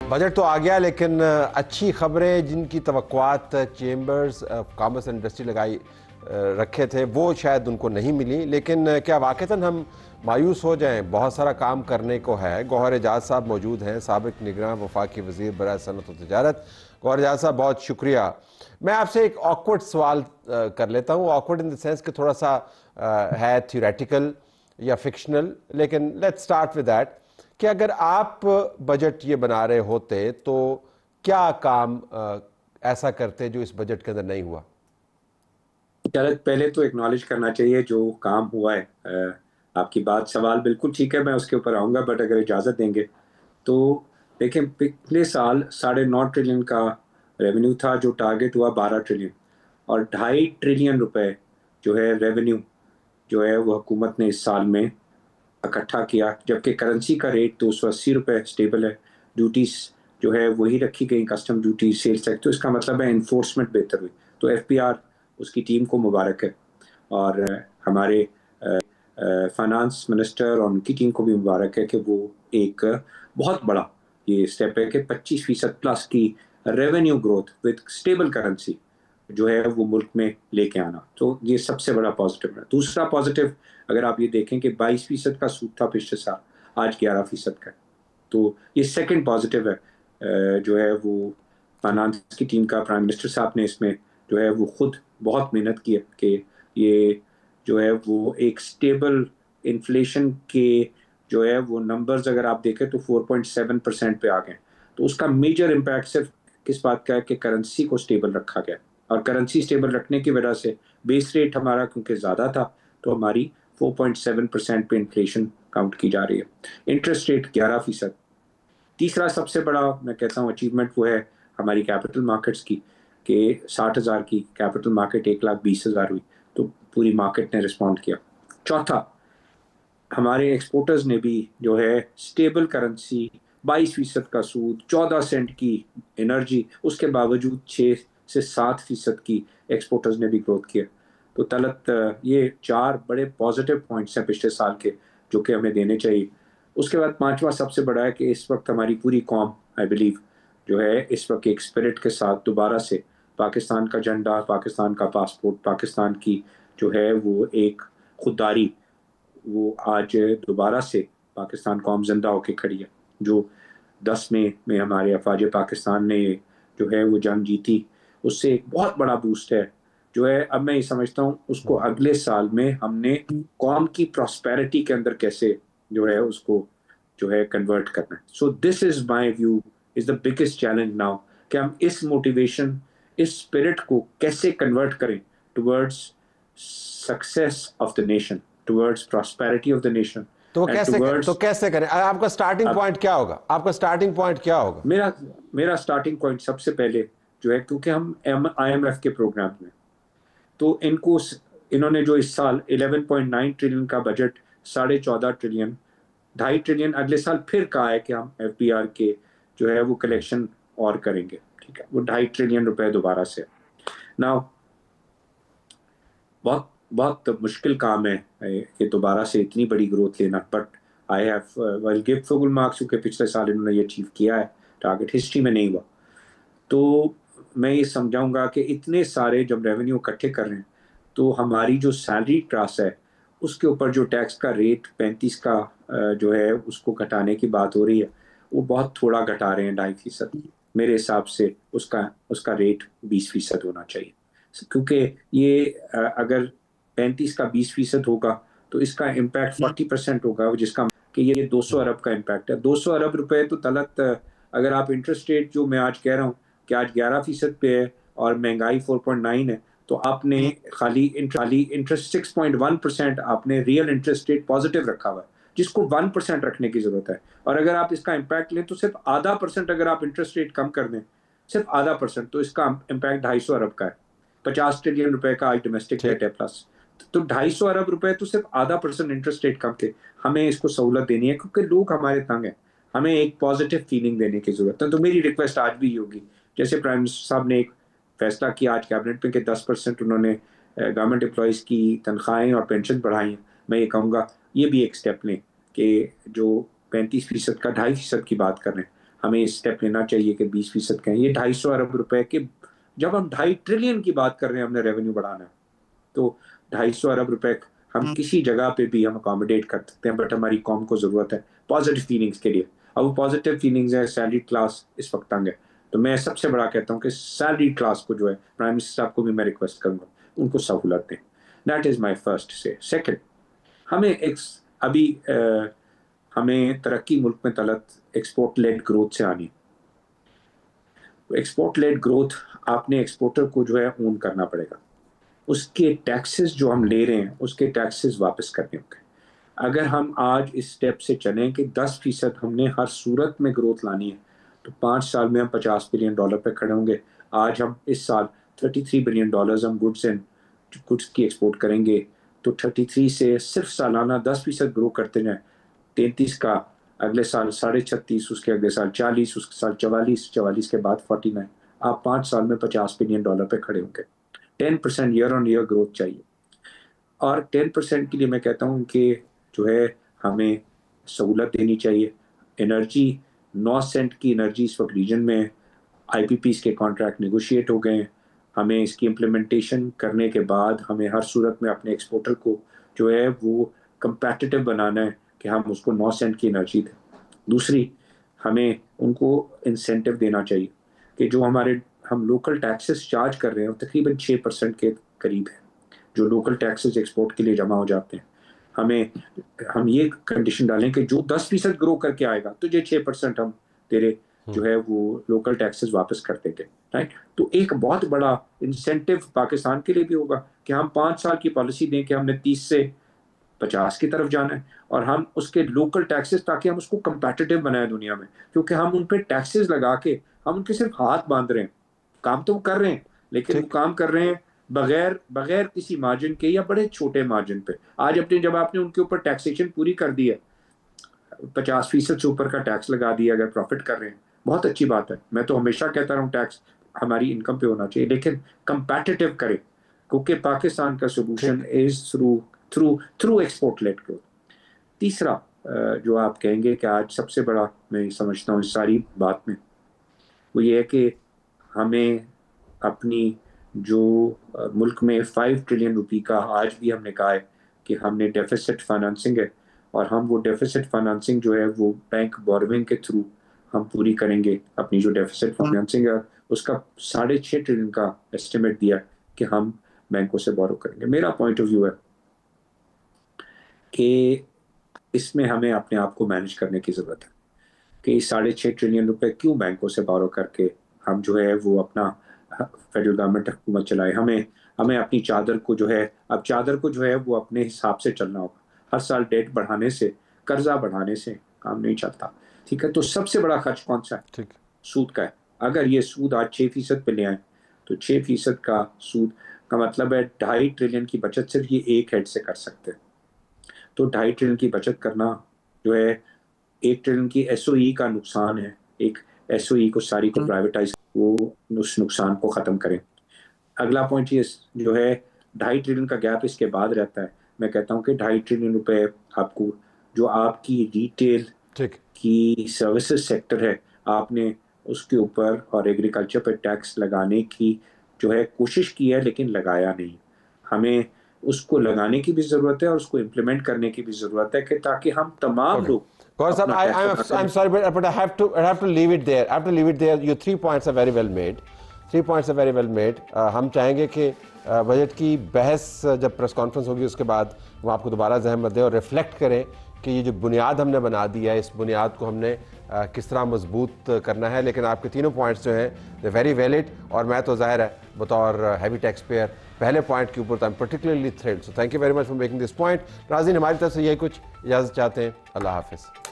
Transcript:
Budget तो आ गया, लेकिन अच्छी खबरें जिनकी तवक्कुआत chambers of commerce and industry लगाई रखे थे वो शायद उनको नहीं मिली। लेकिन क्या वाकईतन हम मायूस हो जाएं? बहुत सारा काम करने को है। गौहर एजाज साहब मौजूद हैं, साबिक निगरान वफाकी वज़ीर बराए सनअत व तिजारत। गौहर एजाज साहब, बहुत शुक्रिया। मैं आपसे एक ऑकवर्ड सवाल कर लेता हूँ। ऑकवर्ड इन द सेंस कि थोड़ा सा है थियोरेटिकल या फिक्शनल, लेकिन लेट्स स्टार्ट विद दैट कि अगर आप बजट ये बना रहे होते तो क्या काम ऐसा करते जो इस बजट के अंदर नहीं हुआ? पहले तो एक्नॉलेज करना चाहिए जो काम हुआ है। आपकी बात, सवाल बिल्कुल ठीक है, मैं उसके ऊपर आऊंगा, बट अगर इजाज़त देंगे तो देखें, पिछले साल 9.5 ट्रिलियन का रेवेन्यू था, जो टारगेट हुआ 12 ट्रिलियन, और 2.5 ट्रिलियन रुपए जो है रेवेन्यू जो है वो हुकूमत ने इस साल में इकट्ठा किया, जबकि करेंसी का रेट 280 रुपए स्टेबल है। ड्यूटीज जो है वही रखी गई, कस्टम ड्यूटी, सेल्स टैक्स। तो इसका मतलब है इन्फोर्समेंट बेहतर हुई। तो एफपीआर, उसकी टीम को मुबारक है, और हमारे फाइनेंस मिनिस्टर और उनकी टीम को भी मुबारक है कि वो एक बहुत बड़ा ये स्टेप है कि 25% प्लस की revenue growth with stable currency जो है वो मुल्क में लेके आना। तो ये सबसे बड़ा पॉजिटिव है। दूसरा पॉजिटिव, अगर आप ये देखें कि 22% का सूद था पिछले साल, आज 11% का है। तो ये सेकंड पॉजिटिव है जो है वो फाइनेंस की टीम का। प्राइम मिनिस्टर साहब ने इसमें जो है वो खुद बहुत मेहनत की है कि ये जो है वो एक स्टेबल इन्फ्लेशन के जो है वो नंबर्स अगर आप देखें तो 4.7% पे आ गए। तो उसका मेजर इम्पैक्ट सिर्फ किस बात का है कि करेंसी को स्टेबल रखा गया, और करेंसी स्टेबल रखने की वजह से बेस रेट हमारा क्योंकि ज़्यादा था, तो हमारी 4.7% पे इन्फ्लेशन काउंट की जा रही है। Interest rate 11%। तीसरा सबसे बड़ा मैं कहता हूँ अचीवमेंट वो है हमारी कैपिटल मार्केट्स की, कि 60,000 की कैपिटल मार्केट 1,20,000 हुई, तो पूरी मार्केट ने रिस्पॉन्ड किया। चौथा, हमारे एक्सपोर्टर्स ने भी जो है स्टेबल करेंसी, 22% का सूद, 14 सेंट की एनर्जी, उसके बावजूद 6 से 7% की एक्सपोर्टर्स ने भी ग्रोथ किया। तो तलत ये 4 बड़े पॉजिटिव पॉइंट्स हैं पिछले साल के, जो कि हमें देने चाहिए। उसके बाद पांचवा सबसे बड़ा है कि इस वक्त हमारी पूरी कौम, आई बिलीव, जो है इस वक्त एक स्पिरिट के साथ दोबारा से पाकिस्तान का झंडा, पाकिस्तान का पासपोर्ट, पाकिस्तान की जो है वो एक खुददारी, वो आज दोबारा से पाकिस्तान कौम जिंदा होकर खड़ी है। जो 10 मई में हमारे अफवाज पाकिस्तान ने जो है वो जंग जीती, उससे एक बहुत बड़ा बूस्ट है जो है। अब मैं ये समझता हूँ उसको अगले साल में हमने कौम की प्रॉस्पेरिटी के अंदर कैसे जो है उसको जो है कन्वर्ट करना है। So this is my view, is the biggest challenge now, कि हम इस मोटिवेशन, इस स्पिरिट को कैसे कन्वर्ट करें towards success of the nation, towards prosperity of the nation, and तो टुवर्ड्स। कैसे करें? आपका स्टार्टिंग अब पॉइंट क्या होगा? आपका स्टार्टिंग पॉइंट क्या होगा? मेरा मेरा स्टार्टिंग पॉइंट सबसे पहले जो है, क्योंकि हम आईएमएफ के प्रोग्राम में, तो इन्होंने जो इस साल 11.9 ट्रिलियन का बजट, 14.5 ट्रिलियन, 2.5 ट्रिलियन अगले साल फिर कहा है कि हम एफबीआर के जो है वो कलेक्शन और करेंगे। ठीक है, वो 2.5 ट्रिलियन रुपए दोबारा से। नाउ बहुत बहुत मुश्किल काम है ये दोबारा से इतनी बड़ी ग्रोथ लेना, but I have will give full marks, क्योंकि पिछले साल इन्होंने ये अचीव किया है। टारगेट हिस्ट्री में नहीं हुआ। तो मैं ये समझाऊंगा कि इतने सारे जब रेवेन्यू इकट्ठे कर रहे हैं, तो हमारी जो सैलरी क्लास है उसके ऊपर जो टैक्स का रेट 35 का जो है उसको घटाने की बात हो रही है, वो बहुत थोड़ा घटा रहे हैं, 2.5%। मेरे हिसाब से उसका उसका रेट 20% होना चाहिए, क्योंकि ये अगर 35 का 20% होगा तो इसका इम्पैक्ट 40% होगा, जिसका कि ये 200 अरब का इम्पैक्ट है। 200 अरब रुपए तो तलत, अगर आप इंटरेस्ट रेट जो मैं आज कह रहा हूँ कि आज 11% पे है और महंगाई 4.9 है, तो आपने खाली इंटरेस्ट 6.1%, आपने रियल इंटरेस्ट रेट पॉजिटिव रखा हुआ है, जिसको 1% रखने की जरूरत है। और अगर आप इसका इम्पैक्ट लें तो सिर्फ आधा परसेंट, अगर आप इंटरेस्ट रेट कम कर दें सिर्फ आधा परसेंट, तो इसका इम्पैक्ट 250 अरब का है। 50 ट्रिलियन रुपए का आज डोमेस्टिक डेट ठीक। है प्लस, तो 250 अरब रुपए तो सिर्फ आधा परसेंट इंटरेस्ट रेट कम के हमें इसको सहूलत देनी है, क्योंकि लोग हमारे तंग हैं। हमें एक पॉजिटिव फीलिंग देने की जरूरत है। तो मेरी रिक्वेस्ट आज भी होगी, जैसे प्राइम मिनिस्टर साहब ने एक फैसला किया आज कैबिनेट में कि 10% उन्होंने गवर्नमेंट एम्प्लॉयज़ की तनख्वाहें और पेंशन बढ़ाई हैं, मैं ये कहूँगा ये भी एक स्टेप लें कि जो 35% का 2.5% की बात कर रहे हैं, हमें स्टेप लेना चाहिए कि 20% का ये 250 अरब रुपए के, जब हम 2.5 ट्रिलियन की बात कर रहे हैं हमने रेवेन्यू बढ़ाना है, तो 250 अरब रुपए हम किसी जगह पे भी हम अकोमोडेट कर सकते हैं, बट हमारी कौम को जरूरत है पॉजिटिव फीलिंग्स के लिए। अब वो पॉजिटिव फीलिंग्स है सैलरी क्लास इस वक्त तंग है, तो मैं सबसे बड़ा कहता हूँ कि सैलरी क्लास को जो है प्राइम मिनिस्टर साहब को भी मैं रिक्वेस्ट करूंगा उनको सहूलत दें। दैट इज माई फर्स्ट से। सेकेंड, हमें एक अभी हमें तरक्की मुल्क में तलत एक्सपोर्ट लेड ग्रोथ से आनी। एक्सपोर्ट लेड ग्रोथ, आपने एक्सपोर्टर को जो है ओन करना पड़ेगा, उसके टैक्सेस जो हम ले रहे हैं उसके टैक्सेस वापस करने होंगे। अगर हम आज इस स्टेप से चलें कि 10% हमने हर सूरत में ग्रोथ लानी है, तो 5 साल में हम $50 बिलियन पे खड़े होंगे। आज हम इस साल $33 बिलियन हम गुड्स की एक्सपोर्ट करेंगे, तो 33 से सिर्फ सालाना 10% ग्रो करते जाए, 33 का अगले साल 36.5, उसके अगले साल 40, उसके साल 44 के बाद 49, आप 5 साल में $50 बिलियन पे खड़े होंगे। 10% ईयर ऑन ईयर ग्रोथ चाहिए। और 10% के लिए मैं कहता हूँ कि जो है हमें सहूलत देनी चाहिए। एनर्जी, 9 सेंट की एनर्जी इस वक्त रीजन में IPPs के कॉन्ट्रैक्ट नेगोशिएट हो गए हैं। हमें इसकी इम्प्लीमेंटेशन करने के बाद हमें हर सूरत में अपने एक्सपोर्टर को जो है वो कंपेटिटिव बनाना है कि हम उसको 9 सेंट की एनर्जी दें। दूसरी, हमें उनको इंसेंटिव देना चाहिए कि जो हम लोकल टैक्सेस चार्ज कर रहे हैं तकरीबन 6% के करीब है जो लोकल टैक्सेस एक्सपोर्ट के लिए जमा हो जाते हैं। हम ये कंडीशन डालें कि जो 10% ग्रो करके आएगा तो ये 6% हम तेरे जो है वो लोकल टैक्सेस वापस कर देंगे, राइट। तो एक बहुत बड़ा इंसेंटिव पाकिस्तान के लिए भी होगा कि हम 5 साल की पॉलिसी दें कि हमने 30 से 50 की तरफ जाना है, और हम उसके लोकल टैक्सेस, ताकि हम उसको कंपेटिटिव बनाए दुनिया में, क्योंकि हम उन पे टैक्सेस लगा के हम उनके सिर्फ हाथ बांध रहे हैं। काम तो कर रहे हैं लेकिन वो काम कर रहे हैं बगैर किसी मार्जिन के या बड़े छोटे मार्जिन पे। आज जब आपने उनके ऊपर टैक्सेशन पूरी कर दी है, 50% से ऊपर का टैक्स लगा दिया अगर प्रॉफिट कर रहे हैं, बहुत अच्छी बात है। मैं तो हमेशा कहता रहा हूँ टैक्स हमारी इनकम पे होना चाहिए, लेकिन कंपेटिटिव करें, क्योंकि पाकिस्तान का solution is through export led growth. तीसरा, जो आप कहेंगे कि आज सबसे बड़ा मैं समझता हूँ इस सारी बात में, वो ये है कि हमें अपनी जो मुल्क में 5 ट्रिलियन रुपए का आज भी हमने कहा है कि हमने डेफिसिट फाइनेंसिंग है, और हम वो डेफिसिट फाइनेंसिंग जो है वो बैंक बोरोविंग के थ्रू हम पूरी करेंगे। अपनी जो डेफिसिट फाइनेंसिंग है उसका 6.5 ट्रिलियन का एस्टिमेट दिया कि हम बैंकों से बोरो करेंगे। मेरा पॉइंट ऑफ व्यू है कि इसमें हमें अपने आप को मैनेज करने की ज़रूरत है कि 6.5 ट्रिलियन रुपए क्यों बैंकों से बोरो करके हम जो है वो अपना फेडरल गवर्नमेंट हुकूमत चलाए। हमें अपनी चादर को जो है वो अपने हिसाब से चलना होगा। हर साल डेट बढ़ाने से, कर्जा बढ़ाने से काम नहीं चलता, ठीक है। तो सबसे बड़ा खर्च कौन सा है? सूद का है। अगर ये सूद आज 6% पे ले आए तो 6% का सूद का मतलब है 2.5 ट्रिलियन की बचत सिर्फ ये एक हेड से कर सकते हैं। तो 2.5 ट्रिलियन की बचत करना जो है 1 ट्रिलियन की SOE का नुकसान है। एक SOE को सारी को प्राइवेटाइज, वो उस नुकसान को ख़त्म करें। अगला पॉइंट ये जो है 2.5 ट्रिलियन का गैप इसके बाद रहता है। मैं कहता हूँ कि 2.5 ट्रिलियन रुपए आपको, जो आपकी रिटेल की सर्विसेज सेक्टर है, आपने उसके ऊपर और एग्रीकल्चर पर टैक्स लगाने की जो है कोशिश की है लेकिन लगाया नहीं। हमें उसको लगाने की भी ज़रूरत है और उसको इम्प्लीमेंट करने की भी ज़रूरत है कि ताकि हम तमाम लोग I'm sorry, but I have to leave it there. I have to leave it there. Your 3 points are very well made. 3 points are very well made. हम चाहेंगे कि बजट की बहस जब प्रेस कॉन्फ्रेंस होगी उसके बाद वो आपको दोबारा जहमत दें और रिफ्लेक्ट करें कि ये जो बुनियाद हमने बना दी है, इस बुनियाद को हमने किस तरह मजबूत करना है। लेकिन आपके तीनों पॉइंट्स जो हैं दे वेरी वैलिड, और मैं तो ज़ाहिर है बतौर हैवी टैक्स पेयर पहले पॉइंट के ऊपर तो I am particularly thrilled. So thank you very much for making this point. नाज़रीन, हमारी तरफ से यही कुछ इजाज़त चाहते हैं। अल्लाह हाफिज़।